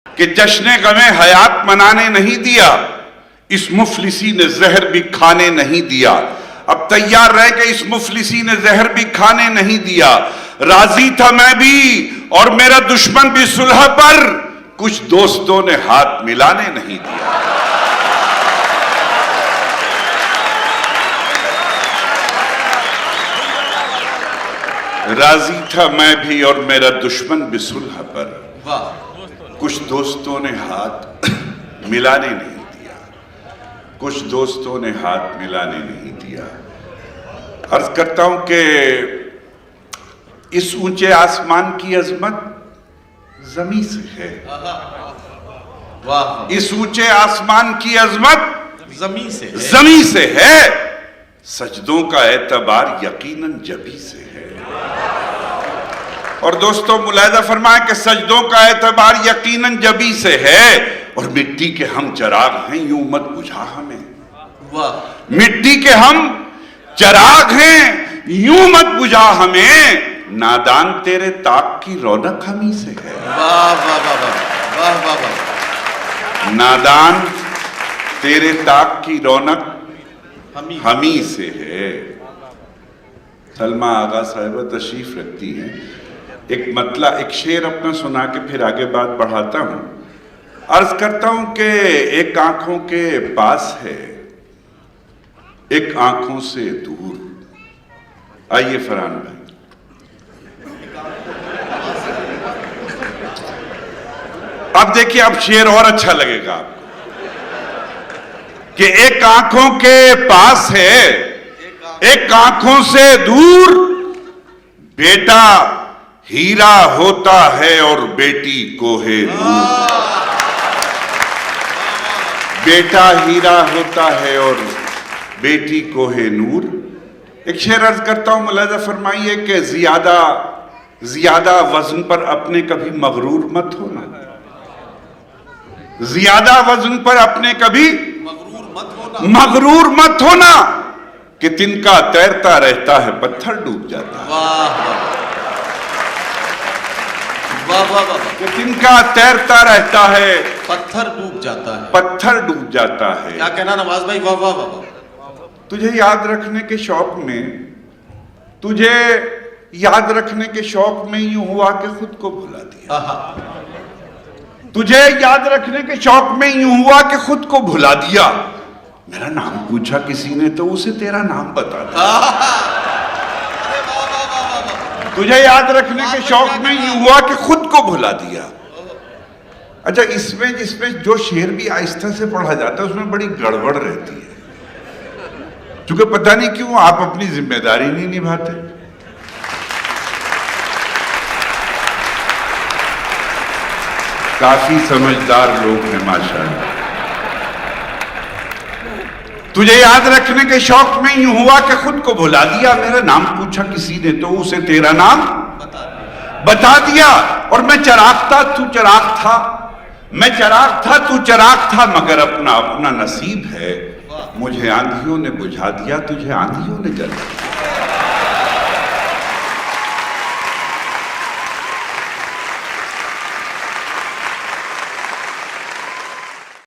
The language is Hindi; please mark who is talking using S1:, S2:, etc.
S1: कि जश्न गमे हयात मनाने नहीं दिया, इस मुफलिसी ने जहर भी खाने नहीं दिया। अब तैयार रह के इस मुफलिसी ने जहर भी खाने नहीं दिया। राजी था मैं भी और मेरा दुश्मन भी सुलह पर, कुछ दोस्तों ने हाथ मिलाने नहीं दिया। राजी था मैं भी और मेरा दुश्मन भी सुलह पर, कुछ दोस्तों ने हाथ मिलाने नहीं दिया। कुछ दोस्तों ने हाथ मिलाने नहीं दिया। अर्ज करता हूं कि इस ऊंचे आसमान की अजमत जमीन से है।
S2: वाह,
S1: इस ऊंचे आसमान की अजमत
S2: जमीन
S1: से है। सजदों का एतबार यकीनन जबी से है। और दोस्तों मुलाहिजा फरमाए कि सजदों का एतबार यकीनन जबी से है। और मिट्टी के हम चिराग हैं, यूं मत बुझा हमें।
S2: वाह,
S1: मिट्टी के हम चिराग हैं, यूं मत बुझा हमें। नादान तेरे ताक की रौनक हमी से है।
S2: वाह वाह वाह वाह वाह वाह।
S1: नादान तेरे ताक की रौनक हमी से है। सलमा आगा साहिबा तशरीफ रखती हैं। एक शेर अपना सुना के फिर आगे बात बढ़ाता हूं। अर्ज करता हूं कि एक आंखों के पास है, एक आंखों से दूर। आइए फरहान भाई। अब देखिए, अब शेर और अच्छा लगेगा आपको कि एक आंखों के पास है, एक आंखों से दूर। बेटा हीरा होता है और बेटी कोहिनूर। बेटा हीरा होता है और बेटी कोहिनूर। एक शेर अर्ज करता हूं, मुलाहिजा फरमाइए कि ज्यादा वजन पर अपने कभी मगरूर मत होना। ज्यादा वजन पर अपने कभी मगरूर मत होना कि तिनका तैरता रहता है पत्थर डूब जाता है।
S2: वाह वाह वाह।
S1: कि तिनका तैरता रहता है
S2: पत्थर डूब जाता है।
S1: पत्थर डूब जाता है।
S2: क्या कहना नवाज भाई? वाह वाह वाह।
S1: तुझे याद रखने के शौक में, तुझे याद रखने के शौक में यूं हुआ कि खुद को भुला दिया। तुझे याद रखने के शौक में यूं हुआ कि खुद को भुला दिया। मेरा नाम पूछा किसी ने तो उसे तेरा नाम बता दिया। तुझे याद रखने के शौक में यूं हुआ कि खुद को भुला दिया। अच्छा, इसमें जिसमें जो शेर भी आहिस्ता से पढ़ा जाता है उसमें बड़ी गड़बड़ रहती है, क्योंकि पता नहीं क्यों आप अपनी जिम्मेदारी नहीं निभाते। काफी समझदार लोग हैं माशाअल्लाह। तुझे याद रखने के शौक में यूं हुआ कि खुद को भुला दिया। मेरा नाम पूछा किसी ने तो उसे तेरा नाम बता दिया। और मैं चिराग था, तू चिराग था। मैं चिराग था, तू चिराग था। मगर अपना अपना नसीब है। मुझे आंधियों ने बुझा दिया, तुझे आंधियों ने जला दिया।